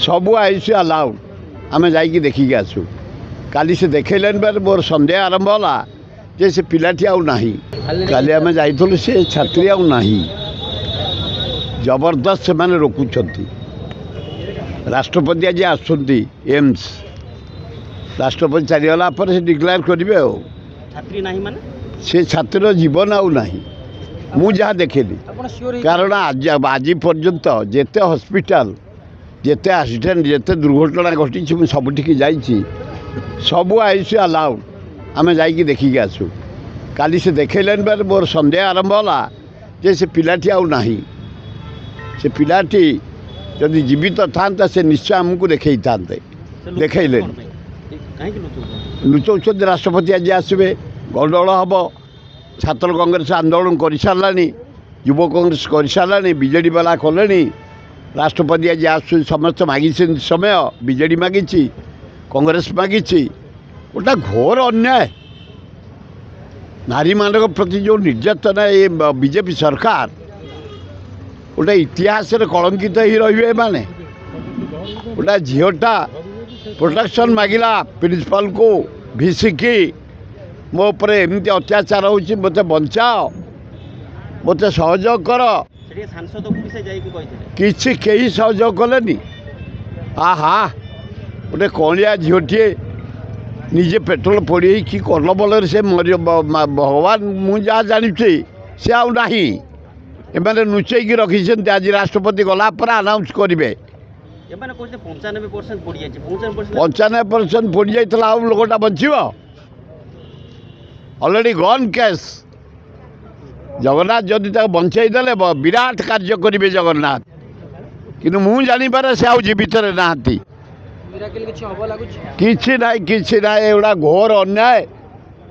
सबू आयुष अलाउड आम जा देखिकी आसू काली से देखलन बार मोर सन्देह आरंभ होला जे से पिलाटी आउ नाही काली आम जाइलु से छात्री आउ नाही जबरदस्त से माने रोकुछंती राष्ट्रपति आज आसुंती एम्स राष्ट्रपति चलीगला पर से डिक्लेयर करेंगे छात्री नहीं माने से छात्र जीवन आउ नाही मु जहाँ देखली कारण आज आज पर्यंत जेते हॉस्पिटल जेते एक्सीडेंट जेते दुर्घटना घटी सबुठी जाइए सबू आयुष अलाउड आम जा देखिकी आसू काली से देखलन बार मोर सन्देह आरंभ होला जे से पिलाटी आउ नाही से पिलाटी जदि जीवित था से निश्चय आमको देखई था देखले लुचौं राष्ट्रपति आज आसवे गंडगोल हम छात्र कांग्रेस आंदोलन कर सारानी युव कांग्रेस कर सारानी बीजेडी वाला कले राष्ट्रपति आज आस समस्त मागी समय बीजेडी मागी कांग्रेस मागी गोटा घोर अन्याय नारी मान प्रति जो निर्यातना ये बीजेपी सरकार गोटे इतिहास कलंकित ही रे माने गोटा झीटा प्रोटेक्शन मागिला प्रिंसिपल को भिसिकी मो उपर एमती अत्याचार होची मते बचाओ मते सहयोग कर किसी कहीं सहयोग कलेनी आहा गोटे कलिया झीटे निजे पेट्रोल पड़ी कि कल बल से मर भगवान मुझा जानी से आउ नाही एमाने लुचेकी रखी आज राष्ट्रपति गला पर अनाउंस करेंगे 95% पड़ जाता आउ लोकटा बचब अलरेडी गन केस जगन्नाथ जदि बंचेदेले विराट कार्य करेंगे जगन्नाथ कि मु जापर से आउ जीवित नहांती किसी ना एगुड़ा घोर अन्याय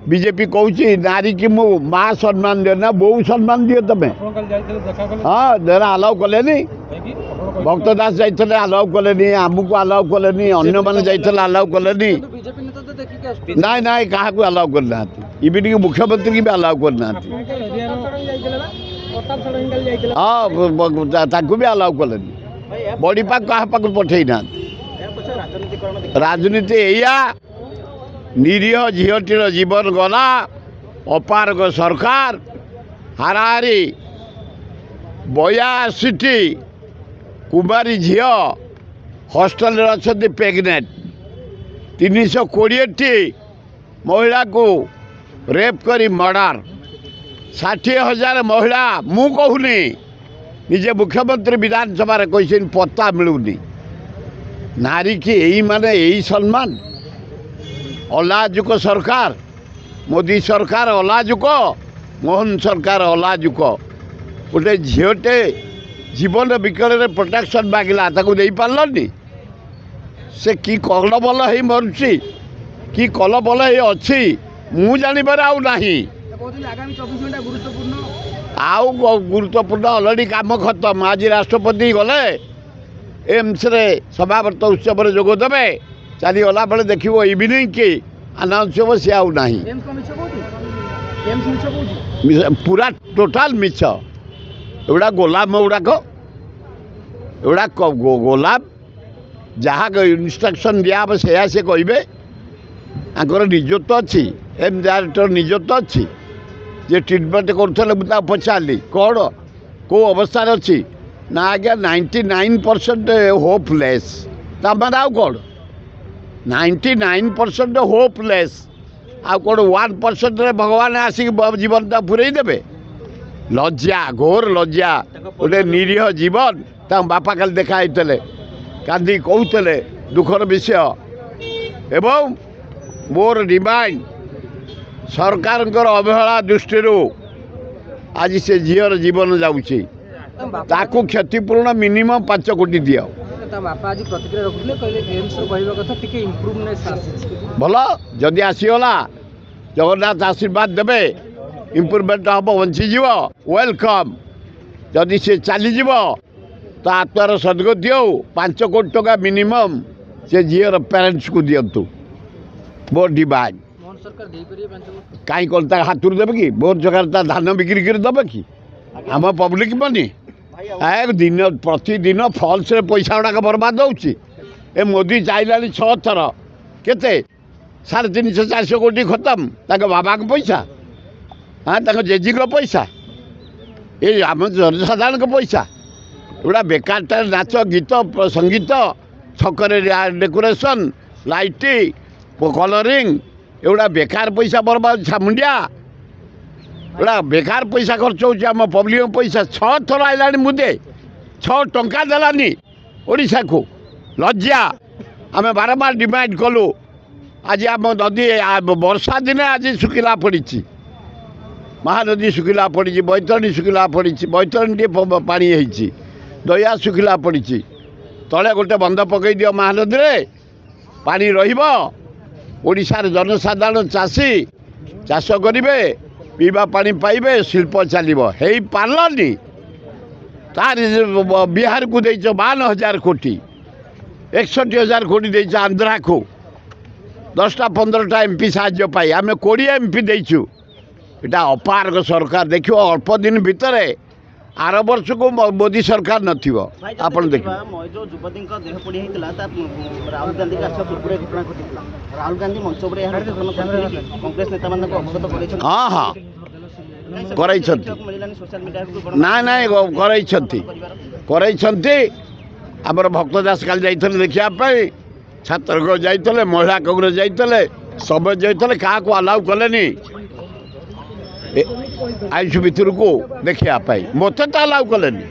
बीजेपी कहूँ नारी की मु माँ सम्मान दियो ना बो सम्मान दियो तुम हाँ देना अलाउ कले भक्त दास जाइए अलाउ कले आमको अलाउ कले अन्य मैंने जाइए अलाउ कले ना ना क्या अलाउ करना इवन की मुख्यमंत्री की भी अलाउ करना हाँ भी अलाउ कले बड़ी पाक क्या पाक पठे ना राजनीति एया निरीह झीटर जीवन गला अपारग सरकार हाराहारी 82टी कुमारी झील हॉस्टल अच्छा प्रेगनेंट 320टी महिला को रेप करी मर्डर 60,000 महिला मु कहूनी निजे मुख्यमंत्री विधानसभा कही पत्ता मिलूनी नारी की यही माने यही सम्मान अलाजुक सरकार मोदी सरकार अलाजुक मोहन सरकार अलाजुक गोटे झीटे जीवन विकल प्रोटेक्शन मांगला दे पार्लनि से कि कल बल ही मरुची कि कल बल ही अच्छी मु जानिबार आउ नाही आउ गुरुत्वपूर्ण अलरेडी काम खत्म आज राष्ट्रपति गले एम्स रे सभावर्त उत्सव जोगदेवे चलीगला बेले देखो इवनिंग की अनाउंस हम सी आउ नाही पूरा टोटाल मिछ एगुड़ा गोलाम गुड़ाक एगुड़ा गोलाम जहाँ इन्स्ट्रक्शन दिया से से कहे आंकर निजत्व अच्छी एम डायरेक्टर निजत्व अच्छी जे ट्रिटमेंट करुले मुझे पचारि कौन कौ अवस्था अच्छी ना आज्ञा 99% होपलेस तमें आउ कौन 99% होपलेस आउ कौन 1% भगवान आसिक जीवन पूरे देवे लज्जा घोर लज्जा गोटे निरीह जीवन बापा काली देखाई कांदी कहते दुखर विषय एवं मोर डिमांड सरकार अवहेला दृष्टि आज से झीर जीवन जाऊँगी ताकू क्षतिपूर्ण मिनिमम 5 कोटी दियो भल जदि आसीगला जगन्नाथ आशीर्वाद देवे इम्प्रूवमेंट हम बंचीज वेलकम जदि से चलीज तो आत्मार सदगति हो 5 कोटी टका मिनिमम से झीर पेरेन्ट्स को दिंतु मोर डिमांड कहीं कौन हाथ देवे कि मोर जगह धान बिक्री कर देवे कि आम पब्लिक मनी दिन प्रतिदिन फल्स पैसा गुड़ाक बर्बाद होची ए मोदी चाहिला 6 थर केते 350 400 कोटी खत्म ताके बाबा को पैसा हाँ ताके जेजी को पैसा ये आम जनसाधारण को पैसा एगुड़ा बेकार नाच गीत संगीत छकरे डेकोरेशन लाइट कलरिंग एगुड़ा बेकार पैसा बर्बाद छामुंडिया एगुड़ा बेकार पैसा खर्च हो पब्लिक पैसा 6 थर आइलानी मुदे 6 टंका देलानी ओडिशा को लज्जा आम बारंबार डिमांड कलु आज आम नदी वर्षा दिने आज शुखिला पड़ी महानदी शुखिला पड़ी बैतरणी शुखिला पड़ी बैतरणी पानी होती दया शुखिला पड़ी तले गोटे बंध पकई दियो महानदी रे पानी रशार जनसाधारण चाषी चाष करेंगे पीवा पानी पाइबे शिल्प चलो हो पार्लानी तार बिहार को दे 52,000 कोटी 61,000 कोटी दे आंध्रा को 10टा 15टा एमपी साहाଯ୍ୟ पाई आम 20 एमपी देचु इटा अपारक सरकार देखियो अल्प दिन भितर आर वर्ष को मोदी सरकार नथिबो आपण देखियो जो युवती देह पोड़ी होता राहुल गांधी का आसा पूर्व घटना घटिला राहुल गांधी मंच पर यह कार्यक्रम करथिले कांग्रेस नेता मानक अवगत करेछन हाँ हाँ करैछंती सोशल मीडिया ना ना करैछंती आमर भक्त दास काल जाइथले देखिया पाई छात्र जाइतले महिला कांग्रेस जाइतले सब जाइतले क्या को अलाउ कलेनी आयुष भितर को देखिया पाई मत तो अलाउ कलेनी।